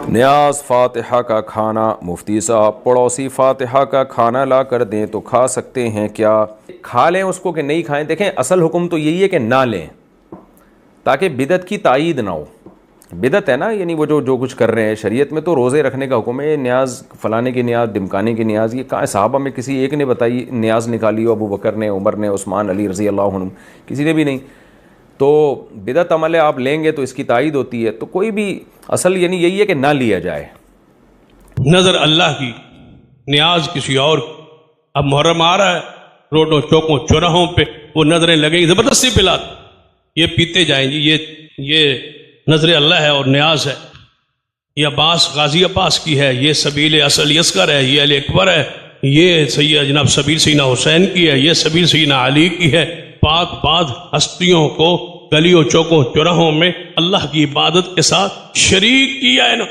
نیاز فاتحہ کا کھانا، مفتی صاحب پڑوسی فاتحہ کا کھانا لا کر دیں تو کھا سکتے ہیں کیا؟ کھا لیں اس کو کہ نہیں کھائیں؟ دیکھیں اصل حکم تو یہی ہے کہ نہ لیں تاکہ بدعت کی تائید نہ ہو. بدعت ہے نا، یعنی وہ جو کچھ کر رہے ہیں شریعت میں تو روزے رکھنے کا حکم ہے. نیاز فلانے کی نیاز، ڈمکانے کی نیاز، یہ کہاں صحابہ میں کسی ایک نے بتائی نیاز نکالی ہو؟ ابو بکر نے، عمر نے، عثمان، علی رضی اللہ عنہ، کسی نے بھی نہیں. تو بدعت عمل ہے، آپ لیں گے تو اس کی تائید ہوتی ہے. تو کوئی بھی اصل یعنی یہی ہے کہ نہ لیا جائے. نظر اللہ کی، نیاز کسی اور. اب محرم آ رہا ہے، روڈوں چوکوں چوراہوں پہ وہ نظریں لگیں گی، زبردستی پلا یہ پیتے جائیں گی. یہ نظر اللہ ہے اور نیاز ہے. یہ عباس غازی عباس کی ہے، یہ سبیل اصل اصغر ہے، یہ علی اکبر ہے، یہ سید جناب سبیل سیدنا حسین کی ہے، یہ سبیل سیدنا علی کی ہے. پاک بعض ہستیوں کو گلیوں چوکوں چوراہوں میں اللہ کی عبادت کے ساتھ شریک کیا ہے نا.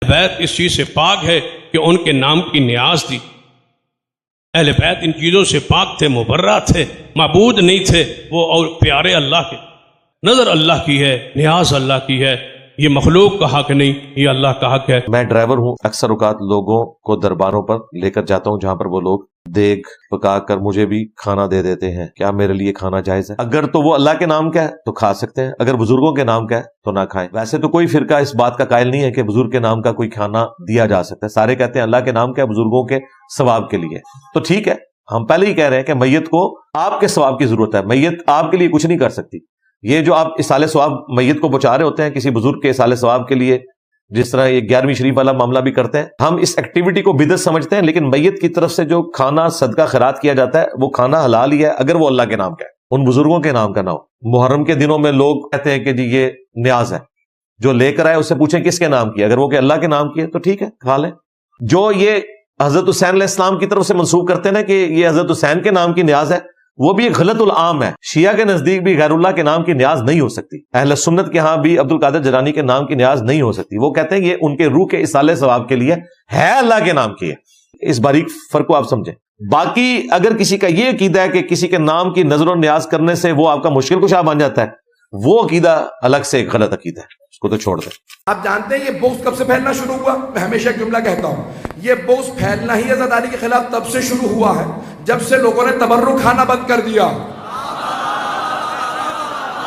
بیت اس چیز سے پاک ہے کہ ان کے نام کی نیاز دی. اہل بیت ان چیزوں سے پاک تھے، مبرہ تھے، معبود نہیں تھے وہ، اور پیارے اللہ کے. نظر اللہ کی ہے، نیاز اللہ کی ہے. یہ مخلوق کا حق نہیں، یہ اللہ کا حق ہے. میں ڈرائیور ہوں، اکثر اوقات لوگوں کو درباروں پر لے کر جاتا ہوں جہاں پر وہ لوگ دیگ پکا کر مجھے بھی کھانا دے دیتے ہیں. کیا میرے لیے کھانا جائز ہے؟ اگر تو وہ اللہ کے نام کا ہے تو کھا سکتے ہیں، اگر بزرگوں کے نام کا ہے تو نہ کھائیں. ویسے تو کوئی فرقہ اس بات کا قائل نہیں ہے کہ بزرگ کے نام کا کوئی کھانا دیا جا سکتا ہے. سارے کہتے ہیں اللہ کے نام کا ہے، بزرگوں کے ثواب کے لیے. تو ٹھیک ہے، ہم پہلے ہی کہہ رہے ہیں کہ میت کو آپ کے ثواب کی ضرورت ہے. میت آپ کے لیے کچھ نہیں کر سکتی. یہ جو آپ اصال ثواب میت کو پہنچا رہے ہوتے ہیں کسی بزرگ کے اصال ثواب کے لیے، جس طرح یہ 11ویں شریف والا معاملہ بھی کرتے ہیں، ہم اس ایکٹیویٹی کو بدعت سمجھتے ہیں. لیکن میت کی طرف سے جو کھانا صدقہ خیرات کیا جاتا ہے وہ کھانا حلال ہی ہے اگر وہ اللہ کے نام کا ہے، ان بزرگوں کے نام کا نہ ہو. محرم کے دنوں میں لوگ کہتے ہیں کہ جی یہ نیاز ہے، جو لے کر آئے اس سے پوچھیں کس کے نام کی. اگر وہ کہ اللہ کے نام کی ہے تو ٹھیک ہے، کھا لیں. جو یہ حضرت حسین علیہ السلام کی طرف سے منسوب کرتے ہیں نا کہ یہ حضرت حسین کے نام کی نیاز ہے، وہ بھی ایک غلط العام ہے. شیعہ کے نزدیک بھی غیر اللہ کے نام کی نیاز نہیں ہو سکتی. اہل سنت کے ہاں بھی عبد القادر جیلانی کے نام کی نیاز نہیں ہو سکتی. وہ کہتے ہیں یہ ان کے روح کے اصالے ثواب کے لیے ہے، اللہ کے نام کی ہے. اس باریک فرق کو آپ سمجھیں. باقی اگر کسی کا یہ عقیدہ ہے کہ کسی کے نام کی نظر و نیاز کرنے سے وہ آپ کا مشکل کشا بن جاتا ہے، وہ عقیدہ الگ سے ایک غلط عقیدہ ہے، اس کو تو چھوڑ دیں. آپ جانتے ہیں یہ بغض کب سے پھیلنا شروع ہوا؟ میں ہمیشہ ایک جملہ کہتا ہوں، یہ بغض پھیلنا ہی عزاداری کے خلاف تب سے شروع ہوا ہے جب سے لوگوں نے تبرک کھانا بند کر دیا.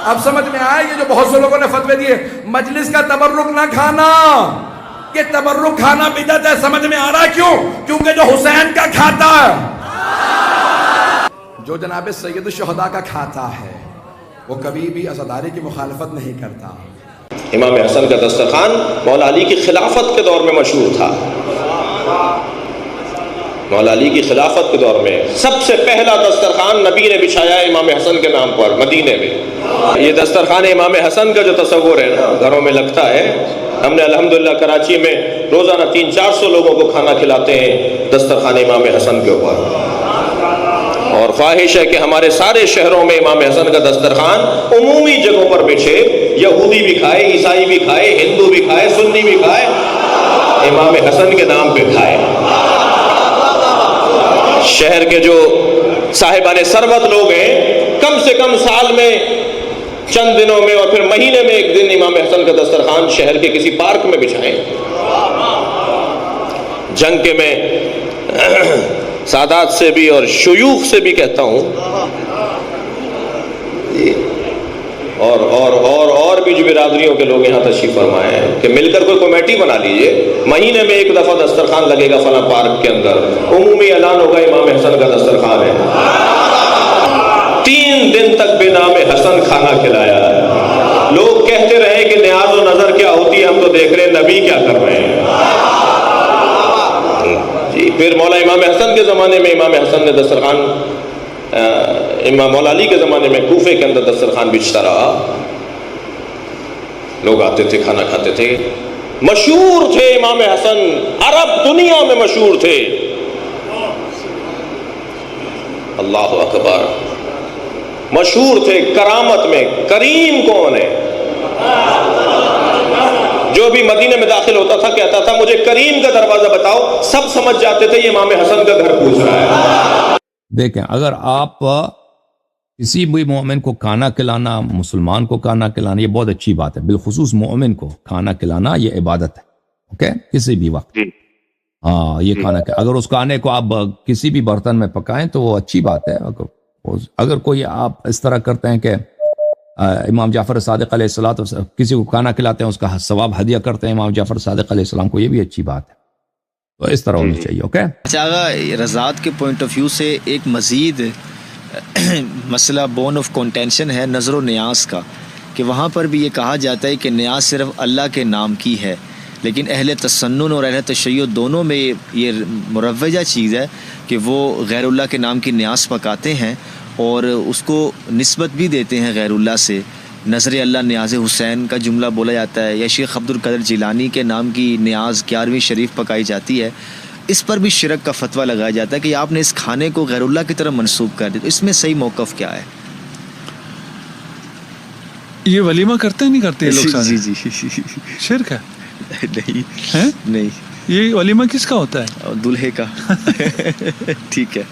اب سمجھ میں آئے یہ جو بہت سے لوگوں نے فتوے دیے مجلس کا تبرک نہ کھانا، کہ تبرک کھانا بدعت ہے. سمجھ میں آ رہا ہے کیوں؟ کیونکہ جو حسین کا کھاتا ہے، جو جناب سید الشہداء کا کھاتا ہے، وہ کبھی بھی عزاداری کی مخالفت نہیں کرتا. امام حسن کا دسترخوان مولا علی کی خلافت کے دور میں مشہور تھا. مولا علی کی خلافت کے دور میں سب سے پہلا دسترخوان نبی نے بچھایا امام حسن کے نام پر مدینے میں. یہ دسترخوان امام حسن کا جو تصور ہے نا گھروں میں لگتا ہے، ہم نے الحمدللہ کراچی میں روزانہ 300-400 لوگوں کو کھانا کھلاتے ہیں دسترخوان امام حسن کے اوپر. اور خواہش ہے کہ ہمارے سارے شہروں میں امام حسن کا دسترخوان عمومی جگہوں پر بچھے، یہودی بھی کھائے، عیسائی بھی کھائے، ہندو بھی کھائے، سنی بھی کھائے، امام حسن کے نام پہ کھائے. شہر کے جو صاحبان ثروت لوگ ہیں کم سے کم سال میں چند دنوں میں اور پھر مہینے میں ایک دن امام حسن کا دسترخوان شہر کے کسی پارک میں بچھائیں. جنگ کے میں سادات سے بھی اور شیوخ سے بھی کہتا ہوں، اور بھی جو برادریوں کے لوگ یہاں تشریف فرمائے ہیں کہ مل کر کوئی کمیٹی بنا لیجئے، مہینے میں ایک دفعہ دسترخوان لگے گا فلاں پارک کے اندر، عمومی اعلان ہوگا امام حسن کا دسترخوان ہے. 3 دن تک بے نام حسن کھانا کھلایا ہے. لوگ کہتے رہے کہ نیاز و نظر کیا ہوتی ہے، ہم تو دیکھ رہے ہیں نبی کیا کر رہے ہیں. پھر مولا امام حسن کے زمانے میں امام حسن نے دسترخوان، امام مولا علی کے زمانے میں کوفے کے اندر دسترخوان بچھتا رہا. لوگ آتے تھے، کھانا کھاتے تھے. مشہور تھے امام حسن، عرب دنیا میں مشہور تھے. اللہ اکبر، مشہور تھے کرامت میں. کریم کون ہے؟ جو بھی مدینے میں داخل ہوتا تھا کہتا تھا مجھے کریم کا دروازہ بتاؤ. سب سمجھ جاتے تھے یہ امام حسن کا گھر پوچھ رہا ہے. دیکھیں، اگر آپ کسی بھی مومن کو کھانا کھلانا، مسلمان کو کھانا کھلانا، یہ بہت اچھی بات ہے. بالخصوص مومن کو کھانا کھلانا یہ عبادت ہے. اوکے، کسی بھی وقت. ہاں، یہ کھانا اگر اس کھانے کو آپ کسی بھی برتن میں پکائیں تو وہ اچھی بات ہے. اگر کوئی آپ اس طرح کرتے ہیں کہ امام جعفر صادق علیہ السلام کسی کو کھانا کھلاتے ہیں، اس کا ثواب ہدیہ کرتے ہیں امام جعفر صادق علیہ السلام کو، یہ بھی اچھی بات ہے. تو اس طرح ہونی چاہیے. اوکے. اچھا آغا، رضاعت کے پوائنٹ آف ویو سے ایک مزید مسئلہ بون آف کنٹینشن ہے نظر و نیاز کا، کہ وہاں پر بھی یہ کہا جاتا ہے کہ نیاز صرف اللہ کے نام کی ہے، لیکن اہل تسنن اور اہل تشیع دونوں میں یہ مروجہ چیز ہے کہ وہ غیر اللہ کے نام کی نیاز پکاتے ہیں اور اس کو نسبت بھی دیتے ہیں غیر اللہ سے. نظر اللہ نیاز حسین کا جملہ بولا جاتا ہے، یا شیخ عبد القادر جیلانی کے نام کی نیاز 11ویں شریف پکائی جاتی ہے. اس پر بھی شرک کا فتویٰ لگایا جاتا ہے کہ آپ نے اس کھانے کو غیر اللہ کی طرف منسوب کر دیا. تو اس میں صحیح موقف کیا ہے؟ یہ ولیمہ کرتے ہیں نہیں کرتے یہ لوگ سارے؟ جی شرک ہے. نہیں، یہ ولیمہ کس کا ہوتا ہے؟ دلہے کا. ٹھیک ہے.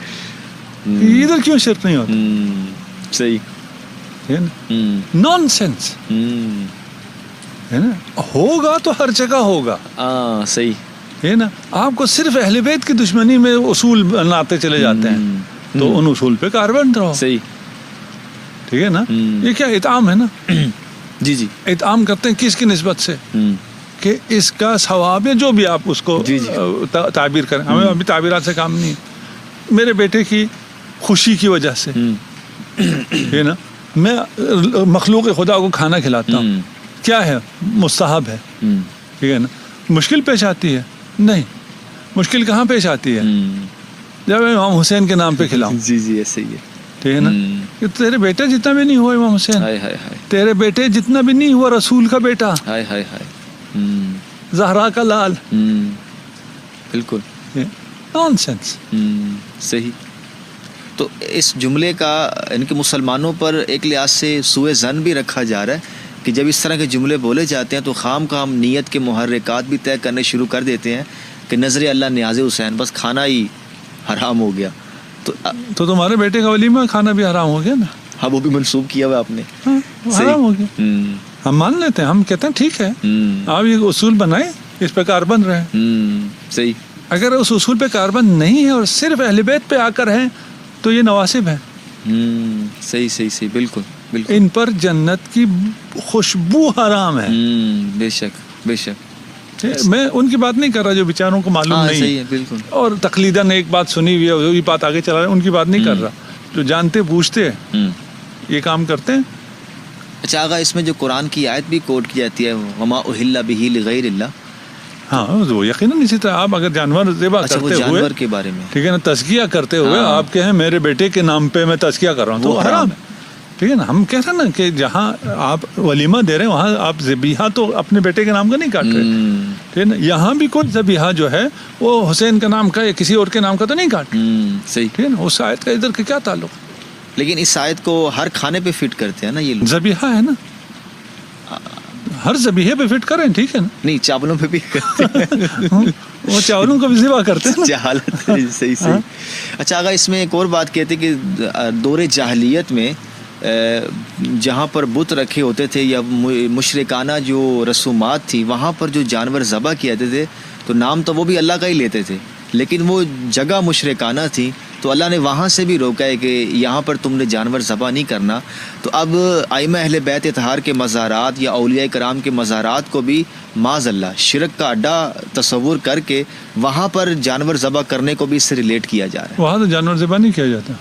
ادھر کیوں شرک نہیں ہوتا؟ صحیح ہے نا، نان سینس ہے نا. ہوگا تو ہر جگہ ہوگا. صحیح ہے نا. آپ کو صرف اہل بیت کی دشمنی میں اصول بناتے چلے جاتے ہیں، تو ان اصول پہ کاربند رہو. صحیح. ٹھیک ہے نا. یہ کیا اطعام ہے نا. جی اطعام کرتے ہیں کس کی نسبت سے؟ کہ اس کا ثواب ہے، جو بھی آپ اس کو تعبیر کریں. ہمیں ابھی تعبیرات سے کام نہیں ہے. میرے بیٹے کی خوشی کی وجہ سے ہے نا، میں مخلوق خدا کو کھانا کھلاتا ہوں. کیا ہے؟ مستحب ہے. ٹھیک ہے نا. مشکل پیش آتی ہے؟ نہیں. مشکل کہاں پیش آتی ہے؟ جب امام حسین کے نام پہ کھلاؤں. جی ایسے ہی ہے. ٹھیک ہے نا. کہ تیرے بیٹے جتنا بھی نہیں ہوا امام حسین، تیرے بیٹے جتنا بھی نہیں ہوا رسول کا بیٹا، زہرا کا لال. بالکل نان سینس. صحیح. تو اس جملے کا ان کے مسلمانوں پر ایک لحاظ سے سوء ظن بھی رکھا جا رہا ہے کہ جب اس طرح کے جملے بولے جاتے ہیں تو خام ہم نیت کے محرکات بھی طے کرنے شروع کر دیتے ہیں کہ نظر اللہ نیاز حسین، بس کھانا ہی حرام ہو گیا. تو تمہارے بیٹے کا ولیمہ کھانا بھی حرام ہو گیا نا. ہاں، وہ بھی منسوب کیا ہوا آپ نے. حرام ہو گیا. ہم مان لیتے ہیں، ہم کہتے ہیں ٹھیک ہے، آپ یہ اصول بنائیں، اس پہ کاربند رہے. صحیح. اگر اس اصول پہ کاربند نہیں ہے اور صرف اہل بیت پہ آ کر ہیں تو یہ نواسب ہے. صحیح. بالکل. ان پر جنت کی خوشبو حرام ہے. بے شک. میں ان کی بات نہیں کر رہا جو بیچاروں کو معلوم نہیں. صحیح ہے. بالکل. اور تقلیداً ایک بات سنی ہوئی ہے وہی بات آگے چلا رہے ہیں، ان کی بات نہیں کر رہا. جو جانتے بوجھتے یہ کام کرتے ہیں. اچھا آغا، اس میں جو قرآن کی آیت بھی کوٹ کی جاتی ہے، وما اہل بہ لغیر اللہ. ہاں، وہ یقیناً اسی طرح آپ اگر جانور ذبح کرتے ہوئے، جانور کے بارے میں ٹھیک ہے نا، تزکیہ کرتے ہوئے آپ کہیں میرے بیٹے کے نام پہ میں تزکیہ کر رہا ہوں، تو حرام ہے. ٹھیک ہے نا. ہم کہہ رہے ہیں نا کہ جہاں آپ ولیمہ دے رہے ہیں وہاں آپ ذبیحہ تو اپنے بیٹے کے نام کا نہیں کاٹ رہے. ٹھیک ہے نا. یہاں بھی کوئی ذبیحہ جو ہے وہ حسین کا نام کا یا کسی اور کے نام کا تو نہیں کاٹ. صحیح. ٹھیک ہے نا. اس آیت کا ادھر کا کیا تعلق؟ لیکن اس آیت کو ہر کھانے پہ فٹ کرتے ہیں نا یہ لوگ. ذبیحہ ہے نا، ہر ذبیحے پہ فٹ کریں. ٹھیک ہے نا. نہیں، چاولوں پہ بھی کرتے ہیں. وہ چاولوں کا بھی ذبح کرتے ہیں. جہالت. صحیح. اچھا آغا، اس میں ایک اور بات کہتے کہ دور جاہلیت میں جہاں پر بت رکھے ہوتے تھے یا مشرکانہ جو رسومات تھی، وہاں پر جو جانور ذبح کیے جاتے تھے تو نام تو وہ بھی اللہ کا ہی لیتے تھے، لیکن وہ جگہ مشرکانہ تھی تو اللہ نے وہاں سے بھی روکا ہے کہ یہاں پر تم نے جانور ذبح نہیں کرنا. تو اب ائمہ اہل بیت اطہار کے مزارات یا اولیاء کرام کے مزارات کو بھی معاذ اللہ شرک کا اڈا تصور کر کے وہاں پر جانور ذبح کرنے کو بھی اس سے ریلیٹ کیا جا رہا ہے. وہاں تو جانور ذبح نہیں کیا جاتا.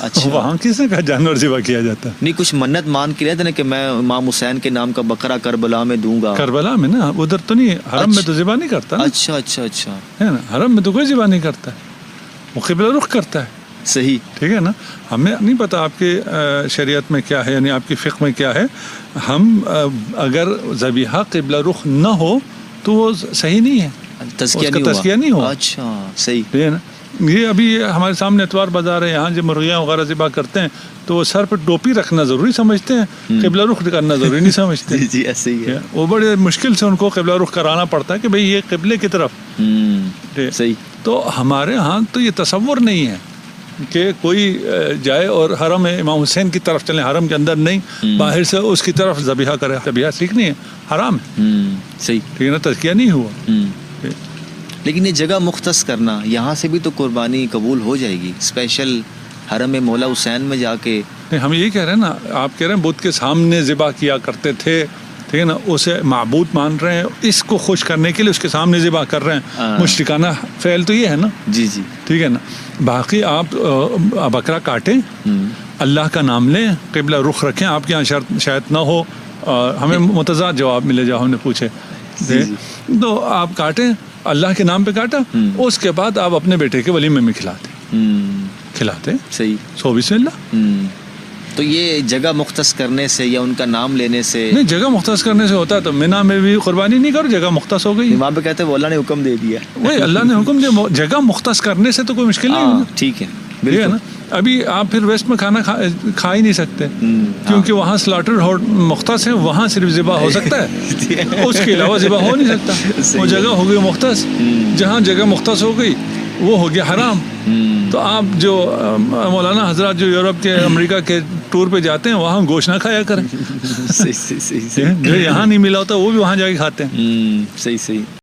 اچھا. وہاں کس نے کہا جانور ذبح کیا جاتا؟ نہیں، کچھ منت مان کے رہتے نا کہ میں امام حسین کے نام کا بکرا کربلا میں دوں گا. کربلا میں نا، ادھر تو نہیں، حرم میں تو ذبح نہیں کرتا. اچھا ہے نا. حرم میں تو کوئی ذبح نہیں کرتا ہے، وہ قبلہ رخ کرتا ہے. صحیح. ٹھیک ہے نا. ہمیں نہیں پتا آپ کے شریعت میں کیا ہے، یعنی آپ کی فقہ میں کیا ہے. ہم اگر ذبیحہ قبلہ رخ نہ ہو تو وہ صحیح نہیں ہے، تزکیہ نہیں ہوا. اچھا صحیح. ٹھیک ہے نا. یہ ابھی ہمارے سامنے اتوار بازار ہے، یہاں جو مرغیاں وغیرہ ذبح کرتے ہیں تو وہ سر پہ ٹوپی رکھنا ضروری سمجھتے ہیں، قبلہ رخ کرنا ضروری نہیں سمجھتے. جی ایسے ہی ہے. وہ بڑے مشکل سے ان کو قبلہ رخ کرانا پڑتا ہے کہ بھئی یہ قبلے کی طرف. صحیح. تو ہمارے ہاں تو یہ تصور نہیں ہے. کہ کوئی جائے اور حرم امام حسین کی طرف چلے، حرم کے اندر نہیں، باہر سے اس کی طرف ذبیحہ کرے. ذبیحہ ٹھیک نہیں ہے، حرام ہے. صحیح. ٹھیک ہے نا، تزکیہ نہیں ہوا. لیکن یہ جگہ مختص کرنا، یہاں سے بھی تو قربانی قبول ہو جائے گی، اسپیشل حرم مولا حسین میں جا کے. ہم یہی کہہ رہے ہیں نا، آپ کہہ رہے ہیں بدھ کے سامنے ذبح کیا کرتے تھے، ٹھیک ہے نا، اسے معبود مان رہے ہیں، اس کو خوش کرنے کے لیے اس کے سامنے ذبح کر رہے ہیں. مشرکانہ فعل تو یہ ہے نا. جی جی ٹھیک ہے نا. باقی آپ بکرا کاٹیں، اللہ کا نام لیں، قبلہ رخ رکھیں. آپ کے یہاں شاید نہ ہو، ہمیں متضاد جواب ملے جب ہم نے پوچھے. تو آپ کاٹیں، اللہ کے نام پہ کاٹا، اس کے بعد آپ اپنے بیٹے کے ولیمے میں کھلاتے. صحیح. سو بسم اللہ. تو یہ جگہ مختص کرنے سے یا ان کا نام لینے سے نہیں، جگہ مختص کرنے سے ہوتا ہے تو مینا میں بھی قربانی نہیں کرو، جگہ مختص ہو گئی. وہاں پہ کہتے ہیں وہ اللہ نے حکم دے دیا. وہی اللہ نے حکم دیا، جگہ مختص کرنے سے تو کوئی مشکل نہیں ہے. ٹھیک ہے، ٹھیک ہے نا. ابھی آپ پھر ویسٹ میں کھانا کھا ہی نہیں سکتے، کیونکہ وہاں سلاٹر مختص ہے، وہاں صرف ذبح ہو سکتا ہے، اس کے علاوہ ذبح ہو نہیں سکتا. وہ جگہ ہو گئی مختص، جہاں جگہ مختص ہو گئی وہ ہو گیا حرام. تو آپ جو مولانا حضرات جو یورپ کے امریکہ کے ٹور پہ جاتے ہیں وہاں گوشت نہ کھایا کریں. صحیح. جو یہاں نہیں ملا ہوتا وہ بھی وہاں جا کے کھاتے ہیں. صحیح.